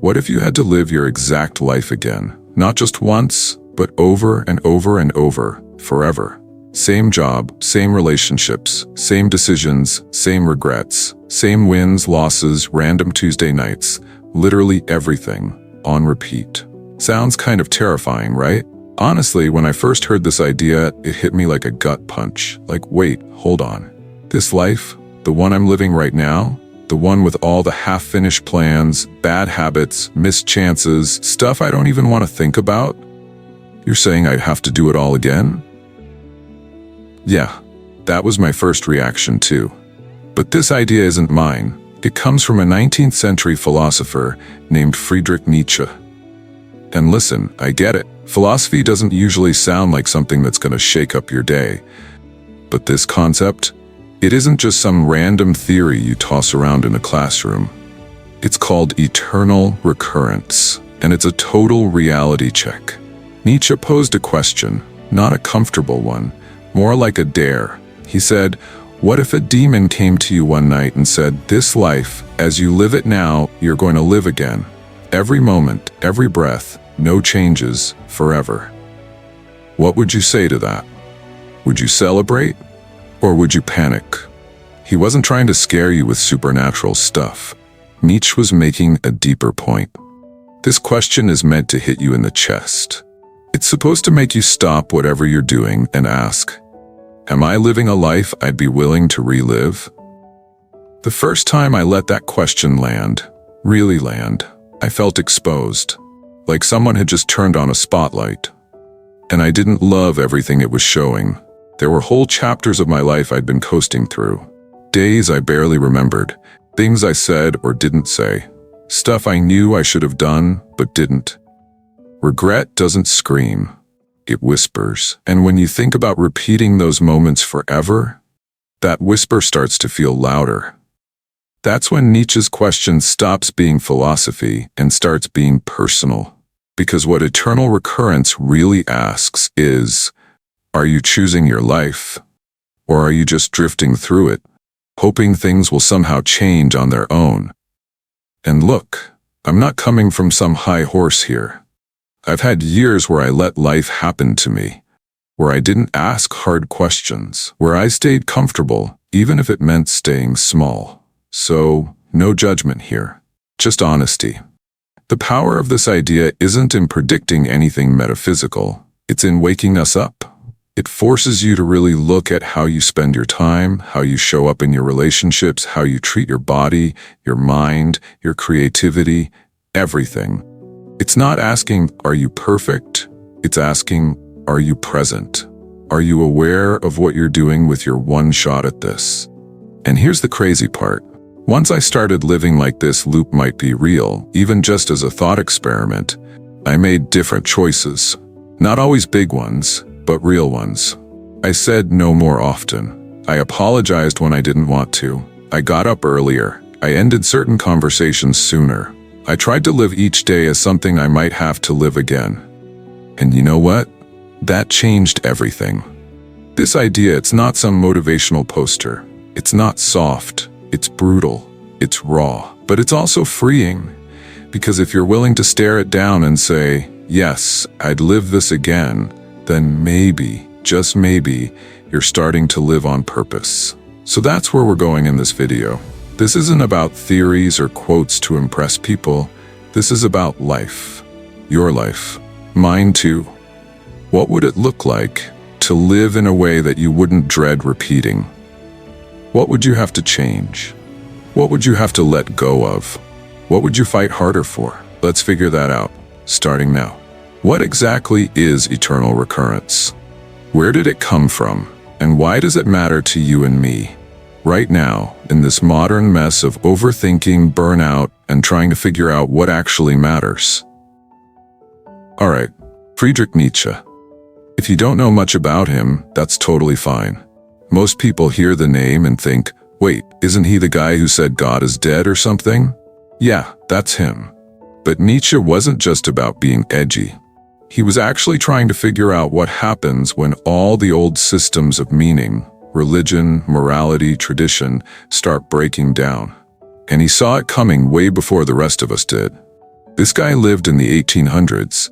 What if you had to live your exact life again? Not just once, but over and over and over, forever. Same job, same relationships, same decisions, same regrets, same wins, losses, random Tuesday nights, literally everything, on repeat. Sounds kind of terrifying, right? Honestly, when I first heard this idea, it hit me like a gut punch. Like, wait, hold on. This life, the one I'm living right now, the one with all the half-finished plans, bad habits, missed chances, stuff I don't even want to think about? You're saying I'd have to do it all again? Yeah, that was my first reaction too. But this idea isn't mine. It comes from a 19th century philosopher named Friedrich Nietzsche. And listen, I get it. Philosophy doesn't usually sound like something that's going to shake up your day. But this concept, it isn't just some random theory you toss around in a classroom. It's called Eternal Recurrence, and it's a total reality check. Nietzsche posed a question, not a comfortable one, more like a dare. He said, what if a demon came to you one night and said, this life, as you live it now, you're going to live again. Every moment, every breath, no changes, forever. What would you say to that? Would you celebrate? Or would you panic? He wasn't trying to scare you with supernatural stuff. Nietzsche was making a deeper point. This question is meant to hit you in the chest. It's supposed to make you stop whatever you're doing and ask, am I living a life I'd be willing to relive? The first time I let that question land, really land, I felt exposed, like someone had just turned on a spotlight. And I didn't love everything it was showing. There were whole chapters of my life I'd been coasting through. Days I barely remembered, things I said or didn't say, stuff I knew I should have done but didn't. Regret doesn't scream, it whispers. And when you think about repeating those moments forever, that whisper starts to feel louder. That's when Nietzsche's question stops being philosophy and starts being personal. Because what Eternal Recurrence really asks is, are you choosing your life? Or are you just drifting through it, hoping things will somehow change on their own? And look, I'm not coming from some high horse here. I've had years where I let life happen to me, where I didn't ask hard questions, where I stayed comfortable, even if it meant staying small. So, no judgment here, just honesty. The power of this idea isn't in predicting anything metaphysical, it's in waking us up. It forces you to really look at how you spend your time, how you show up in your relationships, how you treat your body, your mind, your creativity, everything. It's not asking, are you perfect? It's asking, are you present? Are you aware of what you're doing with your one shot at this? And here's the crazy part. Once I started living like this loop might be real, even just as a thought experiment, I made different choices. Not always big ones, but real ones. I said no more often. I apologized when I didn't want to. I got up earlier. I ended certain conversations sooner. I tried to live each day as something I might have to live again. And you know what? That changed everything. This idea, it's not some motivational poster. It's not soft. It's brutal. It's raw. But it's also freeing. Because if you're willing to stare it down and say, yes, I'd live this again, then maybe, just maybe, you're starting to live on purpose. So that's where we're going in this video. This isn't about theories or quotes to impress people. This is about life. Your life. Mine too. What would it look like to live in a way that you wouldn't dread repeating? What would you have to change? What would you have to let go of? What would you fight harder for? Let's figure that out, starting now. What exactly is eternal recurrence? Where did it come from? And why does it matter to you and me? Right now, in this modern mess of overthinking, burnout, and trying to figure out what actually matters. Alright, Friedrich Nietzsche. If you don't know much about him, that's totally fine. Most people hear the name and think, wait, isn't he the guy who said God is dead or something? Yeah, that's him. But Nietzsche wasn't just about being edgy. He was actually trying to figure out what happens when all the old systems of meaning, religion, morality, tradition, start breaking down. And he saw it coming way before the rest of us did. This guy lived in the 1800s,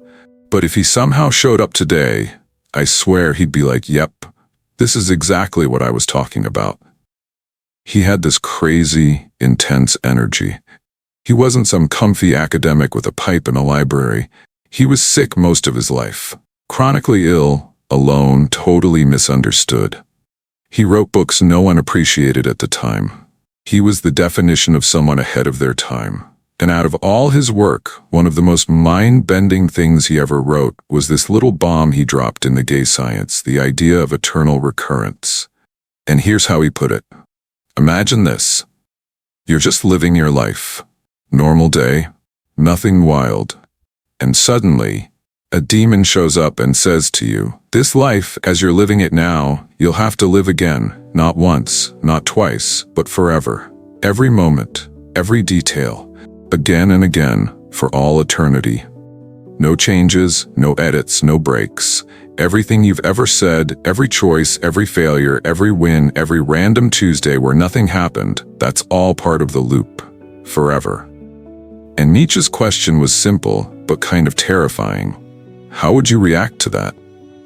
but if he somehow showed up today, I swear he'd be like, yep, this is exactly what I was talking about. He had this crazy, intense energy. He wasn't some comfy academic with a pipe in a library. He was sick most of his life. Chronically ill, alone, totally misunderstood. He wrote books no one appreciated at the time. He was the definition of someone ahead of their time. And out of all his work, one of the most mind-bending things he ever wrote was this little bomb he dropped in the gay science, the idea of eternal recurrence. And here's how he put it. Imagine this. You're just living your life. Normal day, nothing wild. And suddenly, a demon shows up and says to you, this life, as you're living it now, you'll have to live again, not once, not twice, but forever. Every moment, every detail, again and again, for all eternity. No changes, no edits, no breaks. Everything you've ever said, every choice, every failure, every win, every random Tuesday where nothing happened, that's all part of the loop. Forever. And Nietzsche's question was simple, but kind of terrifying. How would you react to that?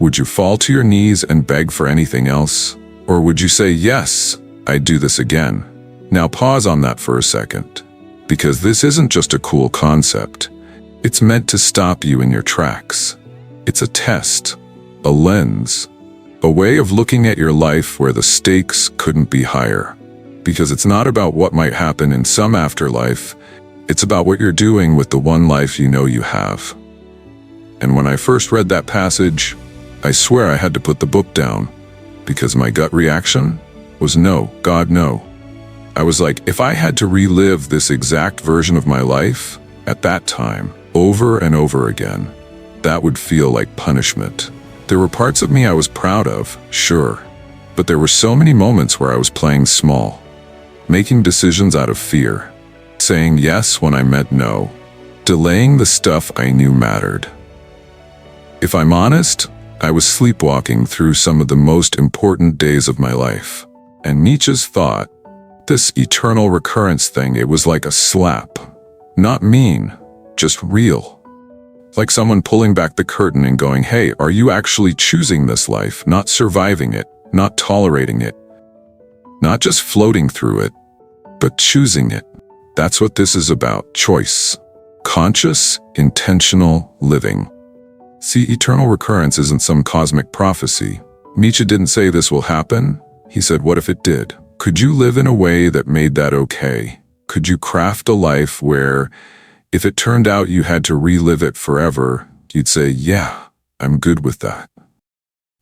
Would you fall to your knees and beg for anything else? Or would you say, yes, I'd do this again? Now pause on that for a second. Because this isn't just a cool concept. It's meant to stop you in your tracks. It's a test, a lens, a way of looking at your life where the stakes couldn't be higher. Because it's not about what might happen in some afterlife, it's about what you're doing with the one life you know you have. And when I first read that passage, I swear I had to put the book down, because my gut reaction was no, God, no. I was like, if I had to relive this exact version of my life, at that time, over and over again, that would feel like punishment. There were parts of me I was proud of, sure, but there were so many moments where I was playing small, making decisions out of fear, saying yes when I meant no, delaying the stuff I knew mattered. If I'm honest, I was sleepwalking through some of the most important days of my life. And Nietzsche's thought, this eternal recurrence thing, it was like a slap. Not mean, just real. Like someone pulling back the curtain and going, hey, are you actually choosing this life, not surviving it, not tolerating it, not just floating through it, but choosing it? That's what this is about, choice. Conscious, intentional living. See, eternal recurrence isn't some cosmic prophecy. Nietzsche didn't say this will happen. He said, what if it did? Could you live in a way that made that okay? Could you craft a life where, if it turned out you had to relive it forever, you'd say, yeah, I'm good with that.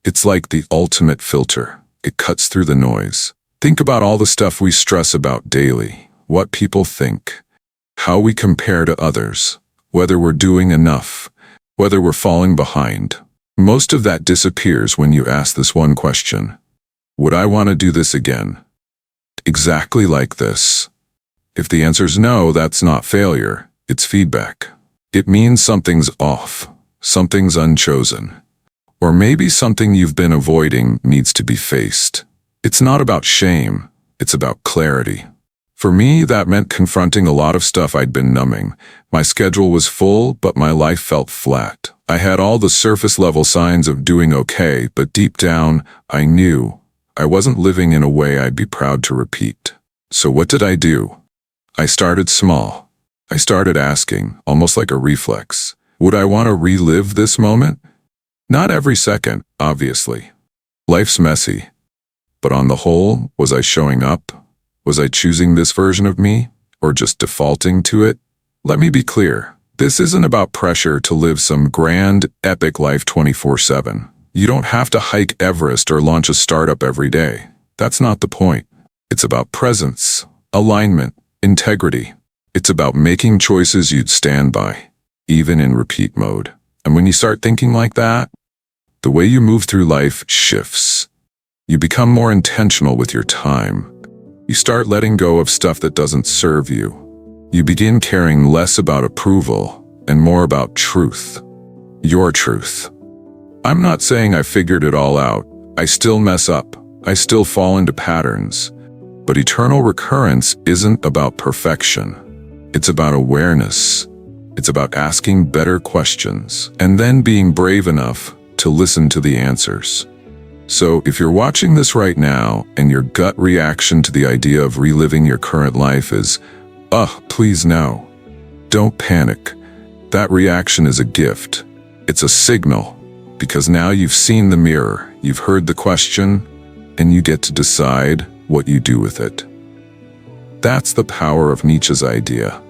It's like the ultimate filter. It cuts through the noise. Think about all the stuff we stress about daily. What people think, how we compare to others, whether we're doing enough, whether we're falling behind. Most of that disappears when you ask this one question. Would I want to do this again? Exactly like this. If the answer's no, that's not failure, it's feedback. It means something's off, something's unchosen. Or maybe something you've been avoiding needs to be faced. It's not about shame, it's about clarity. For me, that meant confronting a lot of stuff I'd been numbing. My schedule was full, but my life felt flat. I had all the surface-level signs of doing okay, but deep down, I knew I wasn't living in a way I'd be proud to repeat. So what did I do? I started small. I started asking, almost like a reflex, would I want to relive this moment? Not every second, obviously. Life's messy. But on the whole, was I showing up? Was I choosing this version of me, or just defaulting to it? Let me be clear. This isn't about pressure to live some grand, epic life 24/7. You don't have to hike Everest or launch a startup every day. That's not the point. It's about presence, alignment, integrity. It's about making choices you'd stand by, even in repeat mode. And when you start thinking like that, the way you move through life shifts. You become more intentional with your time. You start letting go of stuff that doesn't serve you. You begin caring less about approval and more about truth. Your truth. I'm not saying I figured it all out. I still mess up. I still fall into patterns. But eternal recurrence isn't about perfection. It's about awareness. It's about asking better questions and then being brave enough to listen to the answers. So if you're watching this right now and your gut reaction to the idea of reliving your current life is, please no, don't panic. That reaction is a gift. It's a signal, because now you've seen the mirror, you've heard the question, and you get to decide what you do with it. That's the power of Nietzsche's idea.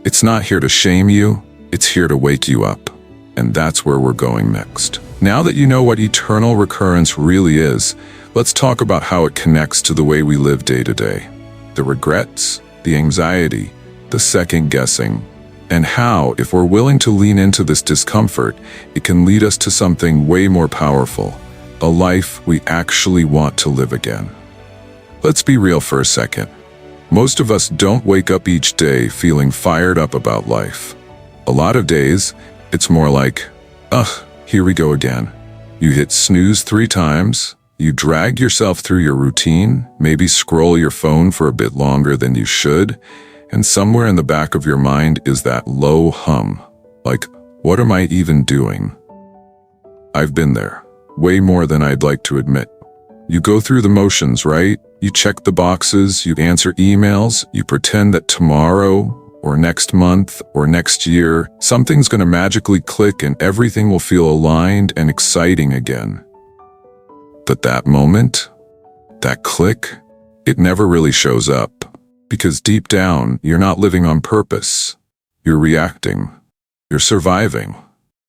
It's not here to shame you, it's here to wake you up. And that's where we're going next. Now that you know what eternal recurrence really is, let's talk about how it connects to the way we live day to day. The regrets, the anxiety, the second guessing, and how, if we're willing to lean into this discomfort, it can lead us to something way more powerful, a life we actually want to live again. Let's be real for a second. Most of us don't wake up each day feeling fired up about life. A lot of days, it's more like, here we go again. You hit snooze 3 times, you drag yourself through your routine, maybe scroll your phone for a bit longer than you should, and somewhere in the back of your mind is that low hum, like, what am I even doing? I've been there, way more than I'd like to admit. You go through the motions, right? You check the boxes, you answer emails, you pretend that tomorrow, or next month, or next year, something's gonna magically click and everything will feel aligned and exciting again. But that moment, that click, it never really shows up. Because deep down, you're not living on purpose. You're reacting. You're surviving.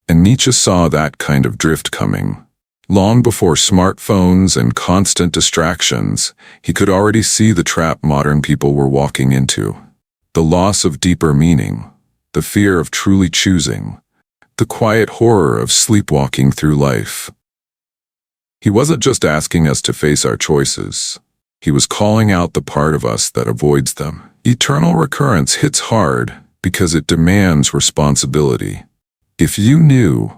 And Nietzsche saw that kind of drift coming. Long before smartphones and constant distractions, he could already see the trap modern people were walking into. The loss of deeper meaning, the fear of truly choosing, the quiet horror of sleepwalking through life. He wasn't just asking us to face our choices. He was calling out the part of us that avoids them. Eternal recurrence hits hard because it demands responsibility. If you knew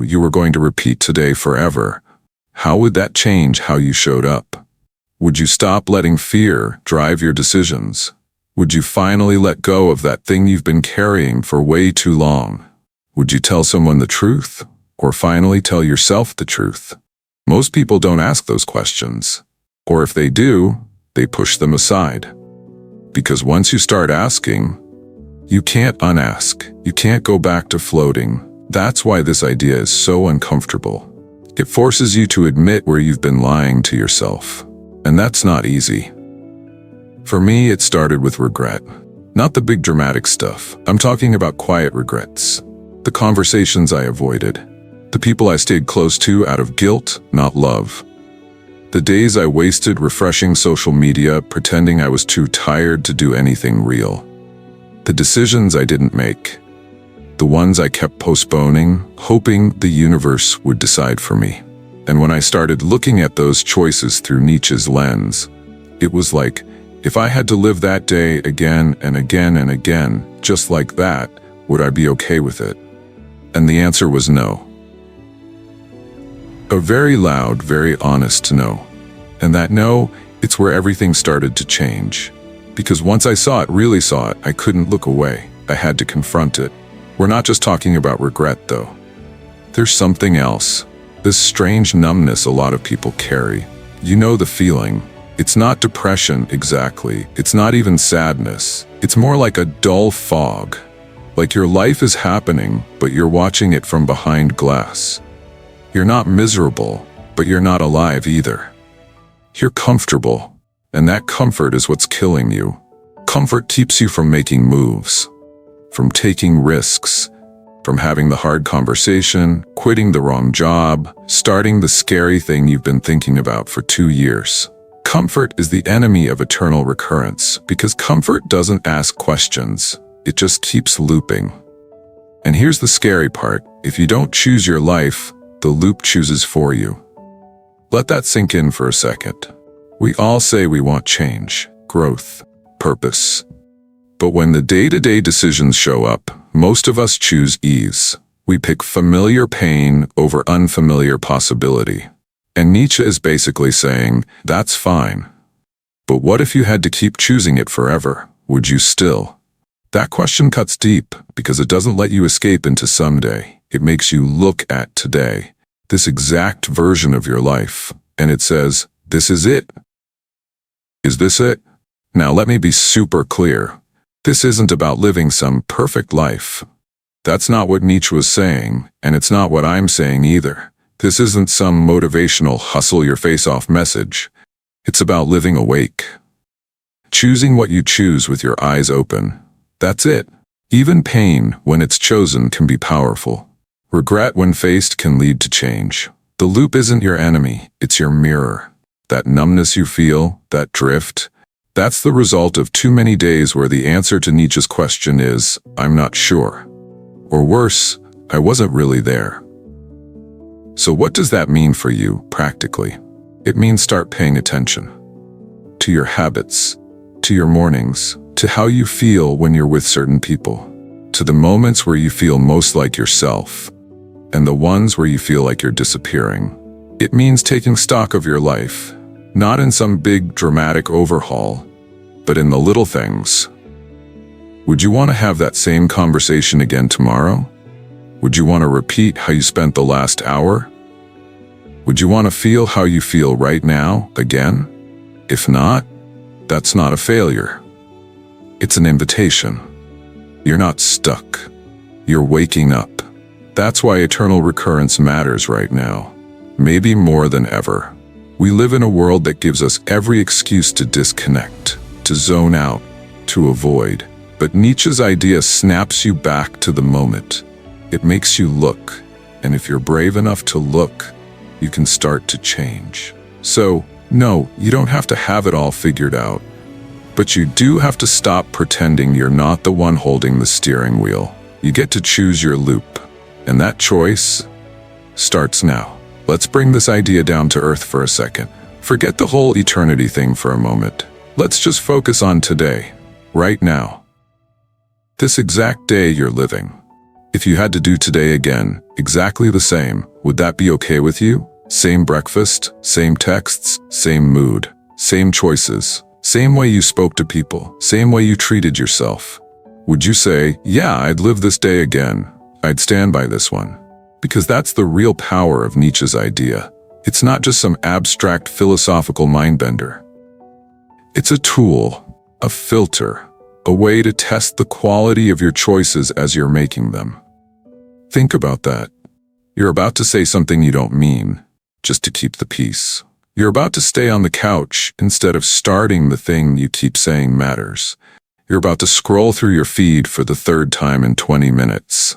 you were going to repeat today forever, how would that change how you showed up? Would you stop letting fear drive your decisions? Would you finally let go of that thing you've been carrying for way too long? Would you tell someone the truth, or finally tell yourself the truth? Most people don't ask those questions. Or if they do, they push them aside. Because once you start asking, you can't unask. You can't go back to floating. That's why this idea is so uncomfortable. It forces you to admit where you've been lying to yourself. And that's not easy. For me, it started with regret. Not the big dramatic stuff. I'm talking about quiet regrets. The conversations I avoided. The people I stayed close to out of guilt, not love. The days I wasted refreshing social media, pretending I was too tired to do anything real. The decisions I didn't make. The ones I kept postponing, hoping the universe would decide for me. And when I started looking at those choices through Nietzsche's lens, it was like, if I had to live that day again and again and again, just like that, would I be okay with it? And the answer was no. A very loud, very honest no. And that no, it's where everything started to change. Because once I really saw it, I couldn't look away. I had to confront it. We're not just talking about regret, though. There's something else. This strange numbness a lot of people carry. You know the feeling. It's not depression, exactly. It's not even sadness. It's more like a dull fog. Like your life is happening, but you're watching it from behind glass. You're not miserable, but you're not alive either. You're comfortable, and that comfort is what's killing you. Comfort keeps you from making moves, from taking risks, from having the hard conversation, quitting the wrong job, starting the scary thing you've been thinking about for 2 years. Comfort is the enemy of eternal recurrence because comfort doesn't ask questions. It just keeps looping. And here's the scary part. If you don't choose your life, the loop chooses for you. Let that sink in for a second. We all say we want change, growth, purpose. But when the day-to-day decisions show up, most of us choose ease. We pick familiar pain over unfamiliar possibility. And Nietzsche is basically saying, that's fine. But what if you had to keep choosing it forever? Would you still? That question cuts deep because it doesn't let you escape into someday. It makes you look at today, this exact version of your life, and it says, this is it. Is this it? Now let me be super clear. This isn't about living some perfect life. That's not what Nietzsche was saying, and it's not what I'm saying either. This isn't some motivational hustle your face off message. It's about living awake. Choosing what you choose with your eyes open. That's it. Even pain, when it's chosen, can be powerful. Regret, when faced, can lead to change. The loop isn't your enemy, it's your mirror. That numbness you feel, that drift, that's the result of too many days where the answer to Nietzsche's question is, I'm not sure. Or worse, I wasn't really there. So what does that mean for you, practically? It means start paying attention. To your habits, to your mornings, to how you feel when you're with certain people, to the moments where you feel most like yourself, and the ones where you feel like you're disappearing. It means taking stock of your life, not in some big dramatic overhaul, but in the little things. Would you want to have that same conversation again tomorrow? Would you want to repeat how you spent the last hour? Would you want to feel how you feel right now again? If not, that's not a failure. It's an invitation. You're not stuck. You're waking up. That's why eternal recurrence matters right now. Maybe more than ever. We live in a world that gives us every excuse to disconnect, to zone out, to avoid. But Nietzsche's idea snaps you back to the moment. It makes you look, and if you're brave enough to look, you can start to change. So, no, you don't have to have it all figured out. But you do have to stop pretending you're not the one holding the steering wheel. You get to choose your loop, and that choice starts now. Let's bring this idea down to earth for a second. Forget the whole eternity thing for a moment. Let's just focus on today, right now. This exact day you're living. If you had to do today again, exactly the same, would that be okay with you? Same breakfast, same texts, same mood, same choices, same way you spoke to people, same way you treated yourself. Would you say, yeah, I'd live this day again. I'd stand by this one. Because that's the real power of Nietzsche's idea. It's not just some abstract philosophical mindbender. It's a tool, a filter, a way to test the quality of your choices as you're making them. Think about that. You're about to say something you don't mean, just to keep the peace. You're about to stay on the couch instead of starting the thing you keep saying matters. You're about to scroll through your feed for the third time in 20 minutes.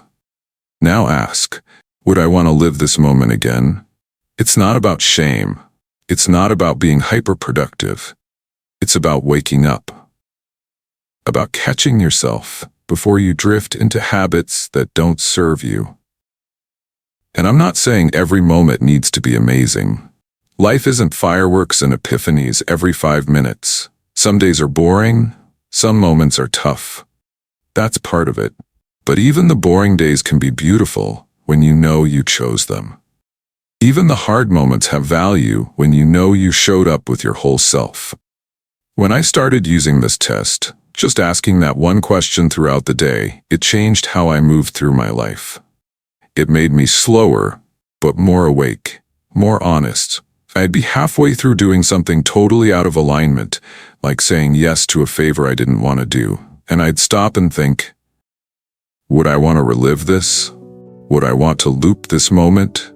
Now ask, would I want to live this moment again? It's not about shame. It's not about being hyperproductive. It's about waking up. About catching yourself before you drift into habits that don't serve you. And I'm not saying every moment needs to be amazing. Life isn't fireworks and epiphanies every 5 minutes. Some days are boring, some moments are tough. That's part of it. But even the boring days can be beautiful when you know you chose them. Even the hard moments have value when you know you showed up with your whole self. When I started using this test, just asking that one question throughout the day, it changed how I moved through my life. It made me slower, but more awake, more honest. I'd be halfway through doing something totally out of alignment, like saying yes to a favor I didn't want to do, and I'd stop and think, would I want to relive this? Would I want to loop this moment?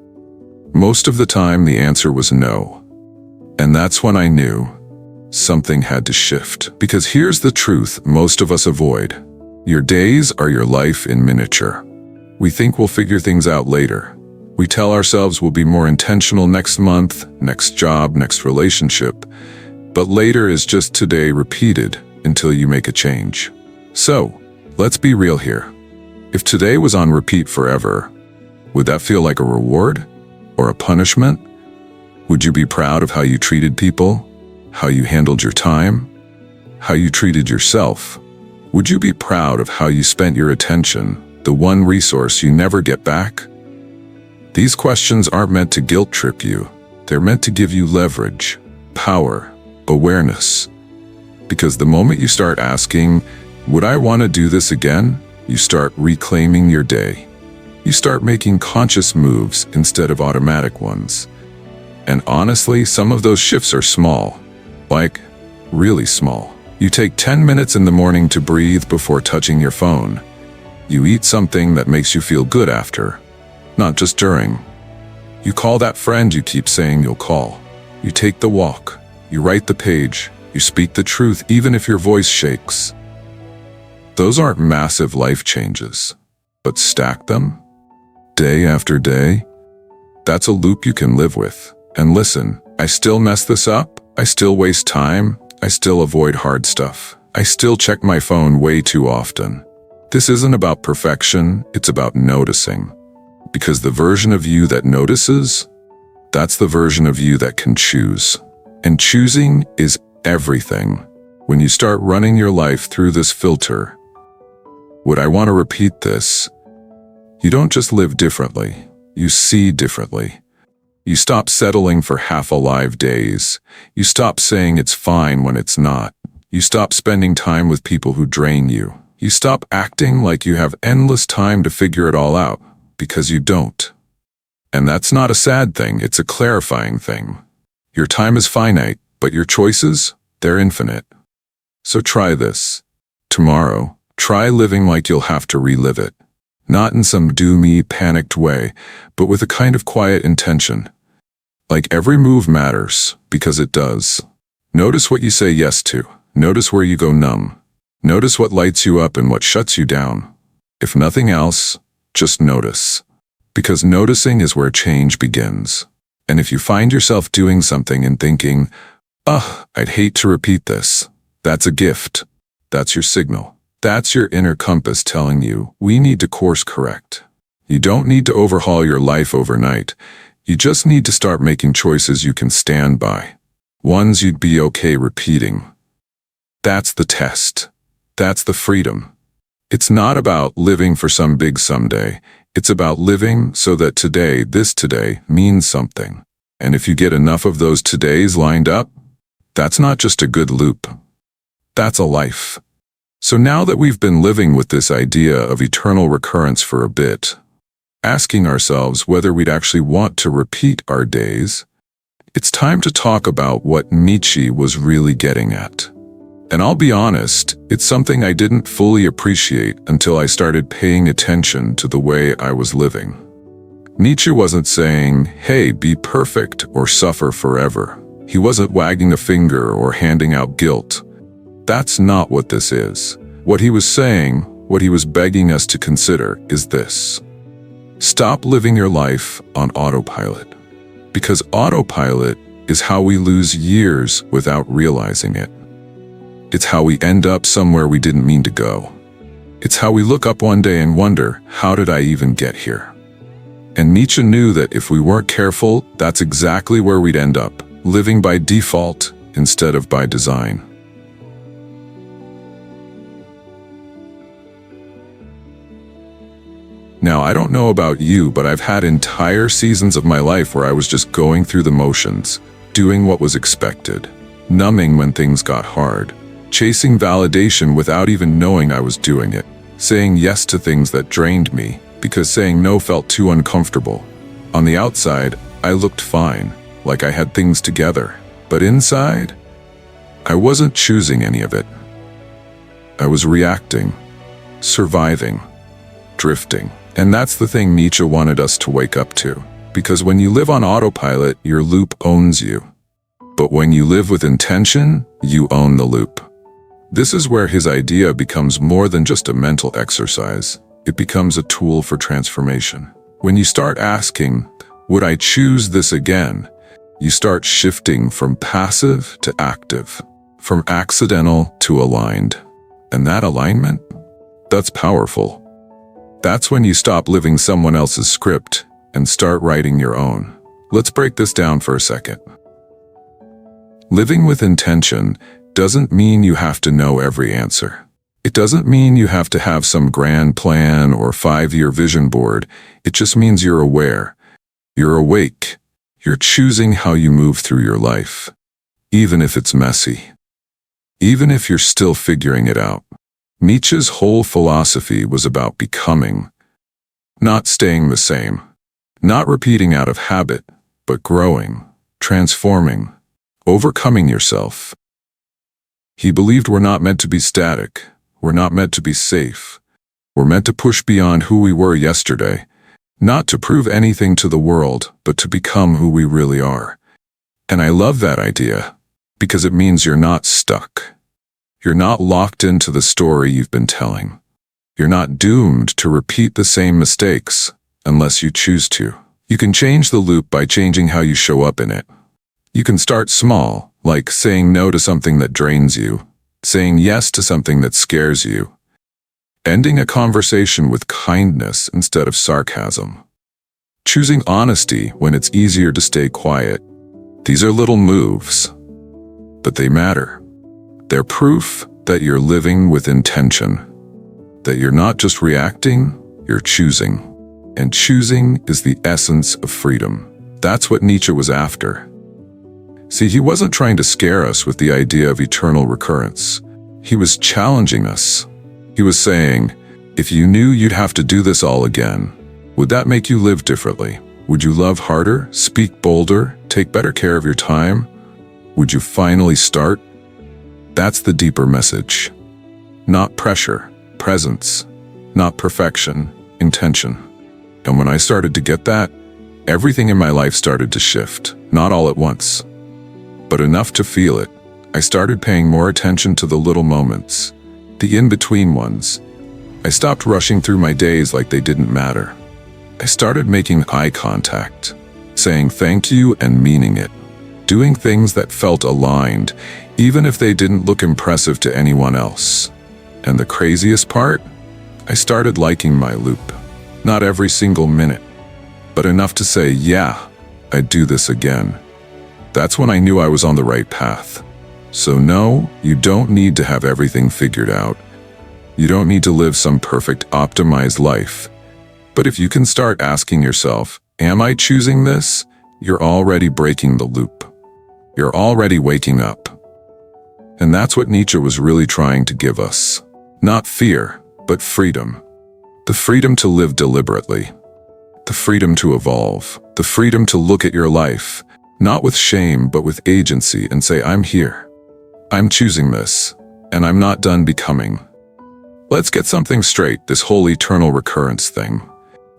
Most of the time, the answer was no. And that's when I knew something had to shift. Because here's the truth most of us avoid. Your days are your life in miniature. We think we'll figure things out later. We tell ourselves we'll be more intentional next month, next job, next relationship. But later is just today repeated until you make a change. So, let's be real here. If today was on repeat forever, would that feel like a reward or a punishment? Would you be proud of how you treated people, how you handled your time, how you treated yourself? Would you be proud of how you spent your attention, the one resource you never get back? These questions aren't meant to guilt trip you. They're meant to give you leverage, power, awareness. Because the moment you start asking, Would I want to do this again? You start reclaiming your day. You start making conscious moves instead of automatic ones. And honestly, some of those shifts are small, like really small. You take 10 minutes in the morning to breathe before touching your phone. You eat something that makes you feel good after, not just during. You call that friend you keep saying you'll call. You take the walk. You write the page. You speak the truth even if your voice shakes. Those aren't massive life changes, but stack them, day after day, that's a loop you can live with. And listen, I still mess this up. I still waste time. I still avoid hard stuff. I still check my phone way too often. This isn't about perfection, it's about noticing. Because the version of you that notices, that's the version of you that can choose. And choosing is everything. When you start running your life through this filter, would I want to repeat this? You don't just live differently, you see differently. You stop settling for half-alive days. You stop saying it's fine when it's not. You stop spending time with people who drain you. You stop acting like you have endless time to figure it all out, because you don't. And that's not a sad thing, it's a clarifying thing. Your time is finite, but your choices, they're infinite. So try this. Tomorrow, try living like you'll have to relive it. Not in some doomy, panicked way, but with a kind of quiet intention. Like every move matters, because it does. Notice what you say yes to. Notice where you go numb. Notice what lights you up and what shuts you down. If nothing else, just notice. Because noticing is where change begins. And if you find yourself doing something and thinking, I'd hate to repeat this, that's a gift. That's your signal. That's your inner compass telling you, we need to course correct. You don't need to overhaul your life overnight. You just need to start making choices you can stand by. Ones you'd be okay repeating. That's the test. That's the freedom. It's not about living for some big someday. It's about living so that today, this today, means something. And if you get enough of those todays lined up, that's not just a good loop. That's a life. So now that we've been living with this idea of eternal recurrence for a bit, asking ourselves whether we'd actually want to repeat our days, it's time to talk about what Nietzsche was really getting at. And I'll be honest, it's something I didn't fully appreciate until I started paying attention to the way I was living. Nietzsche wasn't saying, hey, be perfect or suffer forever. He wasn't wagging a finger or handing out guilt. That's not what this is. What he was saying, what he was begging us to consider, is this. Stop living your life on autopilot. Because autopilot is how we lose years without realizing it. It's how we end up somewhere we didn't mean to go. It's how we look up one day and wonder, how did I even get here? And Nietzsche knew that if we weren't careful, that's exactly where we'd end up, living by default instead of by design. Now, I don't know about you, but I've had entire seasons of my life where I was just going through the motions, doing what was expected, numbing when things got hard, chasing validation without even knowing I was doing it, saying yes to things that drained me, because saying no felt too uncomfortable. On the outside, I looked fine, like I had things together, but inside, I wasn't choosing any of it. I was reacting, surviving, drifting. And that's the thing Nietzsche wanted us to wake up to. Because when you live on autopilot, your loop owns you. But when you live with intention, you own the loop. This is where his idea becomes more than just a mental exercise. It becomes a tool for transformation. When you start asking, would I choose this again? You start shifting from passive to active, from accidental to aligned. And that alignment, that's powerful. That's when you stop living someone else's script and start writing your own. Let's break this down for a second. Living with intention doesn't mean you have to know every answer. It doesn't mean you have to have some grand plan or 5-year vision board. It just means you're aware. You're awake. You're choosing how you move through your life, even if it's messy. Even if you're still figuring it out. Nietzsche's whole philosophy was about becoming, not staying the same, not repeating out of habit, but growing, transforming, overcoming yourself. He believed we're not meant to be static, we're not meant to be safe. We're meant to push beyond who we were yesterday, not to prove anything to the world, but to become who we really are. And I love that idea, because it means you're not stuck. You're not locked into the story you've been telling. You're not doomed to repeat the same mistakes, unless you choose to. You can change the loop by changing how you show up in it. You can start small, like saying no to something that drains you, saying yes to something that scares you, ending a conversation with kindness instead of sarcasm, choosing honesty when it's easier to stay quiet. These are little moves, but they matter. They're proof that you're living with intention, that you're not just reacting, you're choosing. And choosing is the essence of freedom. That's what Nietzsche was after. See, he wasn't trying to scare us with the idea of eternal recurrence. He was challenging us. He was saying, if you knew you'd have to do this all again, would that make you live differently? Would you love harder, speak bolder, take better care of your time? Would you finally start? That's the deeper message. Not pressure, presence. Not perfection, intention. And when I started to get that, everything in my life started to shift, not all at once, but enough to feel it. I started paying more attention to the little moments, the in-between ones. I stopped rushing through my days like they didn't matter. I started making eye contact, saying thank you and meaning it, doing things that felt aligned, even if they didn't look impressive to anyone else. And the craziest part? I started liking my loop. Not every single minute, but enough to say, yeah, I'd do this again. That's when I knew I was on the right path. So no, you don't need to have everything figured out. You don't need to live some perfect, optimized life. But if you can start asking yourself, am I choosing this? You're already breaking the loop. You're already waking up. And that's what Nietzsche was really trying to give us. Not fear, but freedom. The freedom to live deliberately. The freedom to evolve. The freedom to look at your life, not with shame, but with agency, and say, I'm here. I'm choosing this, and I'm not done becoming. Let's get something straight, this whole eternal recurrence thing.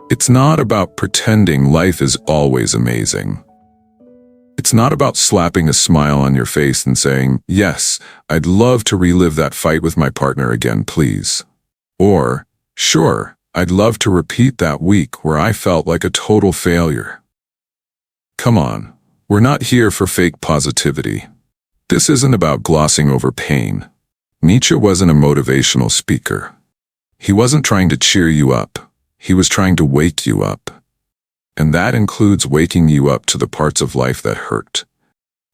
It's not about pretending life is always amazing. It's not about slapping a smile on your face and saying, yes, I'd love to relive that fight with my partner again, please. Or, sure, I'd love to repeat that week where I felt like a total failure. Come on, we're not here for fake positivity. This isn't about glossing over pain. Nietzsche wasn't a motivational speaker. He wasn't trying to cheer you up. He was trying to wake you up. And that includes waking you up to the parts of life that hurt.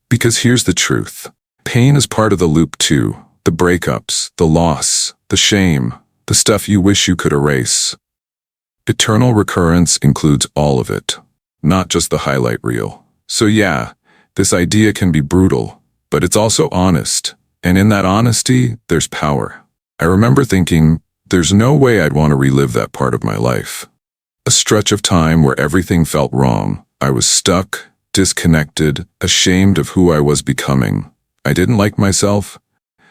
Because here's the truth. Pain is part of the loop too. The breakups, the loss, the shame, the stuff you wish you could erase. Eternal recurrence includes all of it, not just the highlight reel. So yeah, this idea can be brutal, but it's also honest. And in that honesty, there's power. I remember thinking, there's no way I'd want to relive that part of my life. A stretch of time where everything felt wrong. I was stuck, disconnected, ashamed of who I was becoming. I didn't like myself.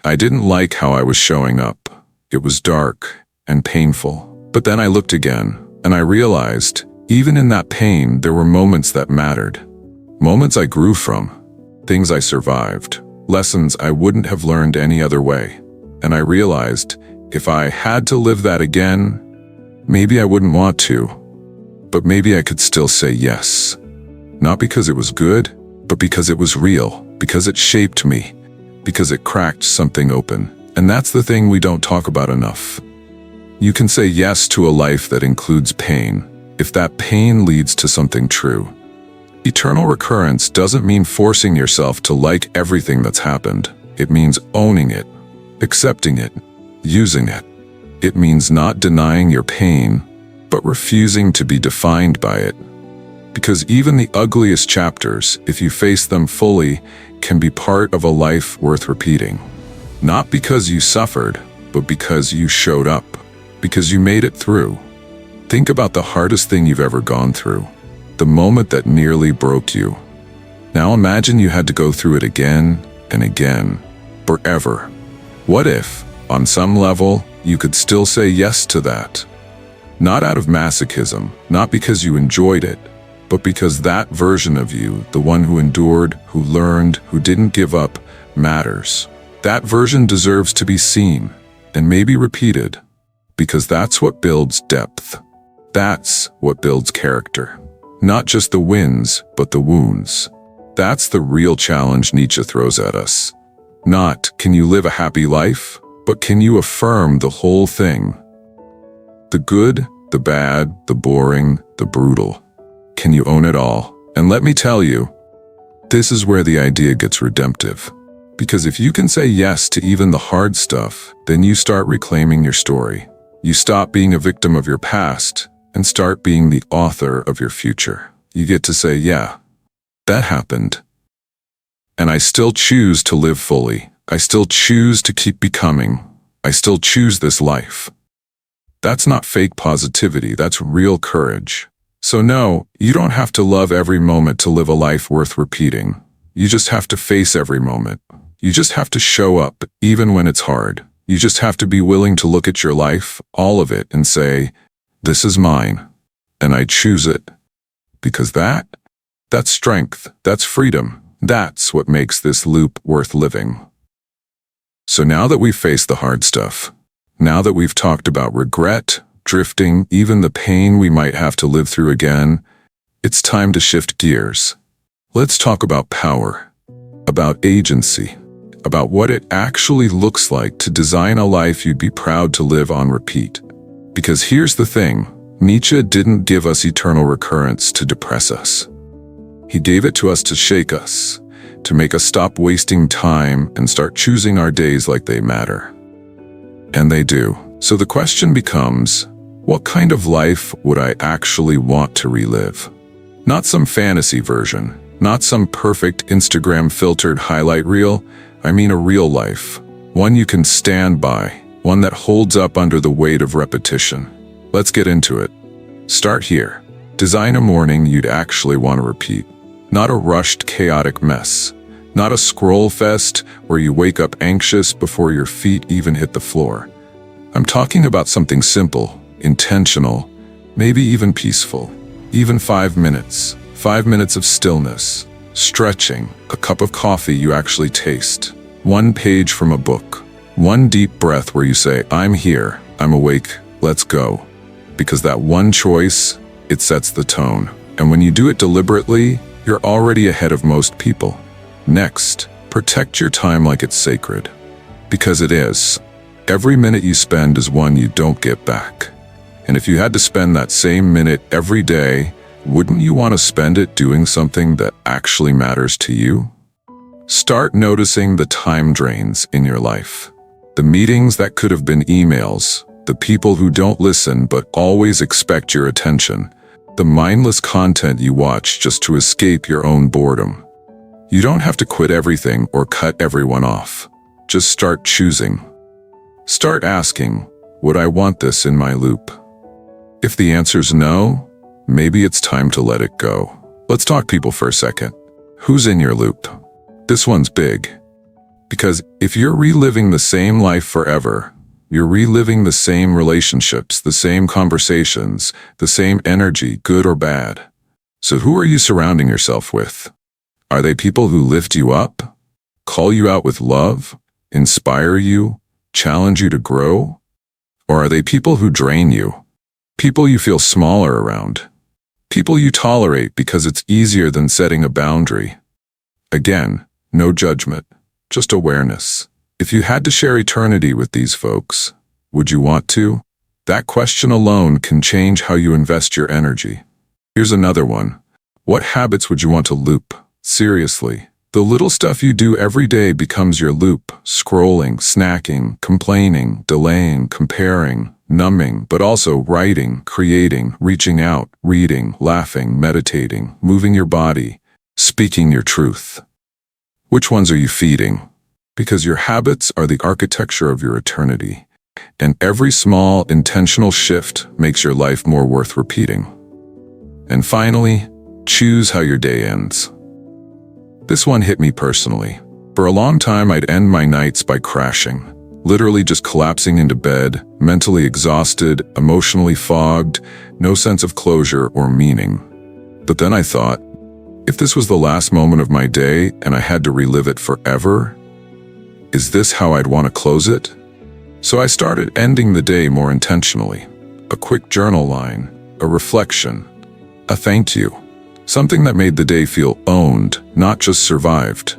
I didn't like how I was showing up. It was dark and painful. But then I looked again, and I realized, even in that pain, there were moments that mattered. Moments I grew from. Things I survived. Lessons I wouldn't have learned any other way. And I realized, if I had to live that again, maybe I wouldn't want to. But maybe I could still say yes. Not because it was good, but because it was real. Because it shaped me. Because it cracked something open. And that's the thing we don't talk about enough. You can say yes to a life that includes pain, if that pain leads to something true. Eternal recurrence doesn't mean forcing yourself to like everything that's happened. It means owning it, accepting it, using it. It means not denying your pain, but refusing to be defined by it. Because even the ugliest chapters, if you face them fully, can be part of a life worth repeating. Not because you suffered, but because you showed up, because you made it through. Think about the hardest thing you've ever gone through, the moment that nearly broke you. Now imagine you had to go through it again and again, forever. What if, on some level, you could still say yes to that? Not out of masochism, not because you enjoyed it, but because that version of you, the one who endured, who learned, who didn't give up, matters. That version deserves to be seen, and maybe repeated, because that's what builds depth. That's what builds character. Not just the wins, but the wounds. That's the real challenge Nietzsche throws at us. Not, can you live a happy life, but can you affirm the whole thing? The good, the bad, the boring, the brutal. Can you own it all? And let me tell you, this is where the idea gets redemptive. Because if you can say yes to even the hard stuff, then you start reclaiming your story. You stop being a victim of your past and start being the author of your future. You get to say, yeah, that happened. And I still choose to live fully. I still choose to keep becoming. I still choose this life. That's not fake positivity, that's real courage. So no, you don't have to love every moment to live a life worth repeating. You just have to face every moment. You just have to show up, even when it's hard. You just have to be willing to look at your life, all of it, and say, this is mine, and I choose it. Because that's strength, that's freedom. That's what makes this loop worth living. So now that we've faced the hard stuff, now that we've talked about regret, drifting, even the pain we might have to live through again, it's time to shift gears. Let's talk about power, about agency, about what it actually looks like to design a life you'd be proud to live on repeat. Because here's the thing, Nietzsche didn't give us eternal recurrence to depress us. He gave it to us to shake us, to make us stop wasting time and start choosing our days like they matter. And they do. So the question becomes, what kind of life would I actually want to relive? Not some fantasy version, not some perfect Instagram-filtered highlight reel. I mean a real life, one you can stand by, one that holds up under the weight of repetition. Let's get into it. Start here. Design a morning you'd actually want to repeat. Not a rushed, chaotic mess. Not a scroll fest where you wake up anxious before your feet even hit the floor. I'm talking about something simple, intentional, maybe even peaceful. Even 5 minutes. 5 minutes of stillness, stretching, a cup of coffee you actually taste, one page from a book, one deep breath where you say, I'm here, I'm awake, let's go. Because that one choice, it sets the tone. And when you do it deliberately, you're already ahead of most people. Next, protect your time like it's sacred. Because it is. Every minute you spend is one you don't get back. And if you had to spend that same minute every day, wouldn't you want to spend it doing something that actually matters to you? Start noticing the time drains in your life. The meetings that could have been emails, the people who don't listen but always expect your attention, the mindless content you watch just to escape your own boredom. You don't have to quit everything or cut everyone off. Just start choosing. Start asking, would I want this in my loop? If the answer's no, maybe it's time to let it go. Let's talk people for a second. Who's in your loop? This one's big. Because if you're reliving the same life forever, you're reliving the same relationships, the same conversations, the same energy, good or bad. So who are you surrounding yourself with? Are they people who lift you up, call you out with love, inspire you, challenge you to grow? Or are they people who drain you? People you feel smaller around? People you tolerate because it's easier than setting a boundary? Again, no judgment, just awareness. If you had to share eternity with these folks, would you want to? That question alone can change how you invest your energy. Here's another one. What habits would you want to loop? Seriously. The little stuff you do every day becomes your loop. Scrolling, snacking, complaining, delaying, comparing, numbing, but also writing, creating, reaching out, reading, laughing, meditating, moving your body, speaking your truth. Which ones are you feeding? Because your habits are the architecture of your eternity. And every small, intentional shift makes your life more worth repeating. And finally, choose how your day ends. This one hit me personally. For a long time, I'd end my nights by crashing, literally just collapsing into bed, mentally exhausted, emotionally fogged, no sense of closure or meaning. But then I thought, if this was the last moment of my day and I had to relive it forever, is this how I'd want to close it? So I started ending the day more intentionally. A quick journal line, a reflection, a thank you. Something that made the day feel owned, not just survived.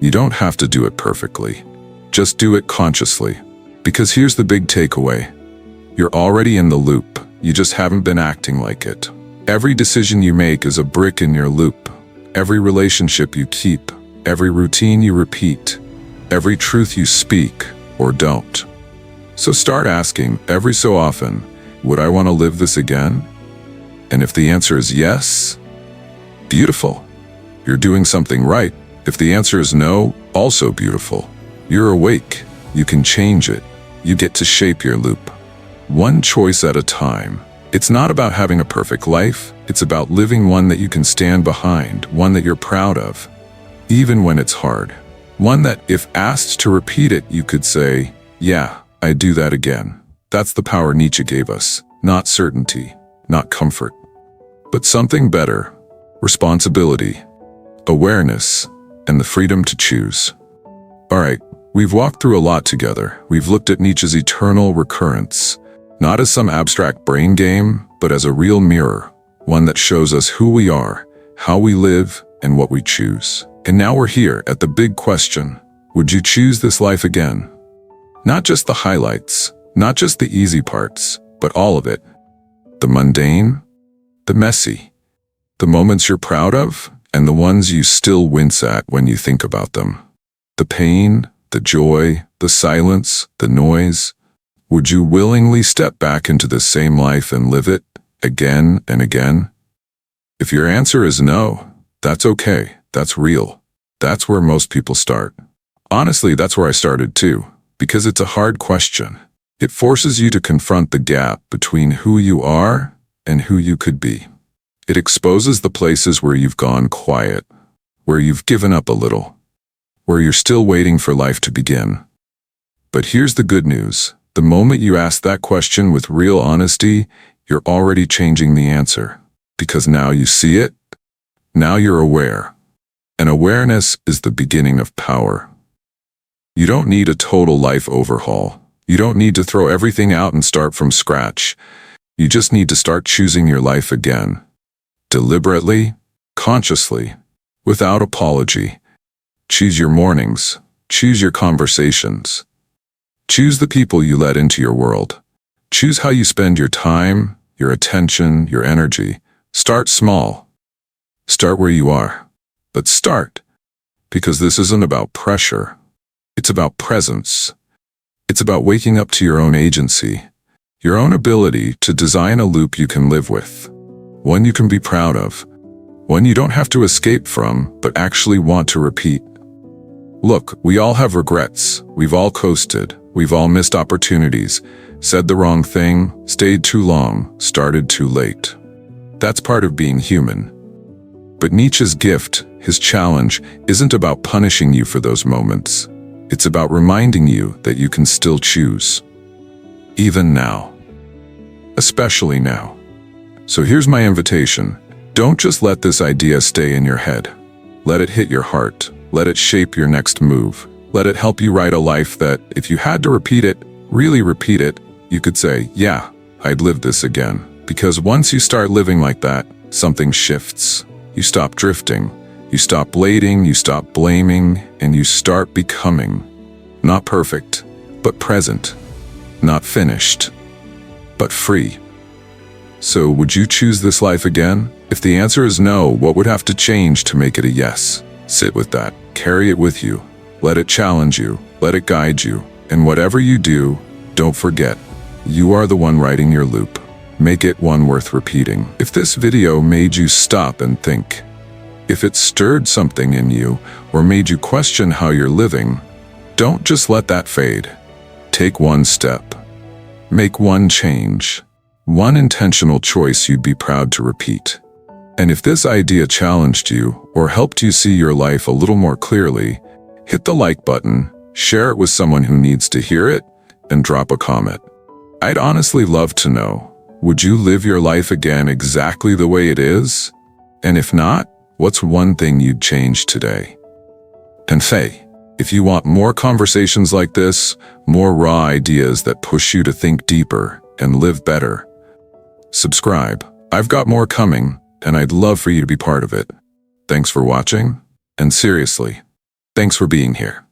You don't have to do it perfectly. Just do it consciously. Because here's the big takeaway. You're already in the loop. You just haven't been acting like it. Every decision you make is a brick in your loop. Every relationship you keep, every routine you repeat, every truth you speak or don't. So start asking every so often, would I want to live this again? And if the answer is yes, beautiful. You're doing something right. If the answer is no, also beautiful. You're awake. You can change it. You get to shape your loop. One choice at a time. It's not about having a perfect life. It's about living one that you can stand behind, one that you're proud of, even when it's hard. One that, if asked to repeat it, you could say, yeah, I'd do that again. That's the power Nietzsche gave us. Not certainty, not comfort, but something better. Responsibility, awareness, and the freedom to choose. All right, we've walked through a lot together. We've looked at Nietzsche's Eternal Recurrence, not as some abstract brain game, but as a real mirror, one that shows us who we are, how we live, and what we choose. And now we're here at the big question. Would you choose this life again? Not just the highlights, not just the easy parts, but all of it. The mundane, the messy, the moments you're proud of, and the ones you still wince at when you think about them. The pain, the joy, the silence, the noise. Would you willingly step back into the same life and live it again and again? If your answer is no, that's okay. That's real. That's where most people start. Honestly, that's where I started too, because it's a hard question. It forces you to confront the gap between who you are and who you could be. It exposes the places where you've gone quiet, where you've given up a little, where you're still waiting for life to begin. But here's the good news. The moment you ask that question with real honesty, you're already changing the answer. Because now you see it, now you're aware. And awareness is the beginning of power. You don't need a total life overhaul. You don't need to throw everything out and start from scratch. You just need to start choosing your life again. Deliberately, consciously, without apology. Choose your mornings. Choose your conversations. Choose the people you let into your world. Choose how you spend your time, your attention, your energy. Start small. Start where you are. But start, because this isn't about pressure. It's about presence. It's about waking up to your own agency, your own ability to design a loop you can live with. One you can be proud of. One you don't have to escape from, but actually want to repeat. Look, we all have regrets. We've all coasted. We've all missed opportunities, said the wrong thing, stayed too long, started too late. That's part of being human. But Nietzsche's gift, his challenge, isn't about punishing you for those moments. It's about reminding you that you can still choose. Even now. Especially now. So here's my invitation. Don't just let this idea stay in your head. Let it hit your heart. Let it shape your next move. Let it help you write a life that, if you had to repeat it, really repeat it, you could say, yeah, I'd live this again. Because once you start living like that, something shifts. You stop drifting. You stop blading, you stop blaming, and you start becoming. Not perfect, but present. Not finished, but free. So would you choose this life again? If the answer is no, what would have to change to make it a yes? Sit with that. Carry it with you. Let it challenge you. Let it guide you. And whatever you do, don't forget, you are the one writing your loop. Make it one worth repeating. If this video made you stop and think, if it stirred something in you or made you question how you're living, don't just let that fade. Take one step. Make one change, one intentional choice you'd be proud to repeat. And if this idea challenged you or helped you see your life a little more clearly, hit the like button, share it with someone who needs to hear it, and drop a comment. I'd honestly love to know, would you live your life again exactly the way it is? And if not, what's one thing you'd change today? And Faye, if you want more conversations like this, more raw ideas that push you to think deeper and live better, subscribe. I've got more coming, and I'd love for you to be part of it. Thanks for watching, and seriously, thanks for being here.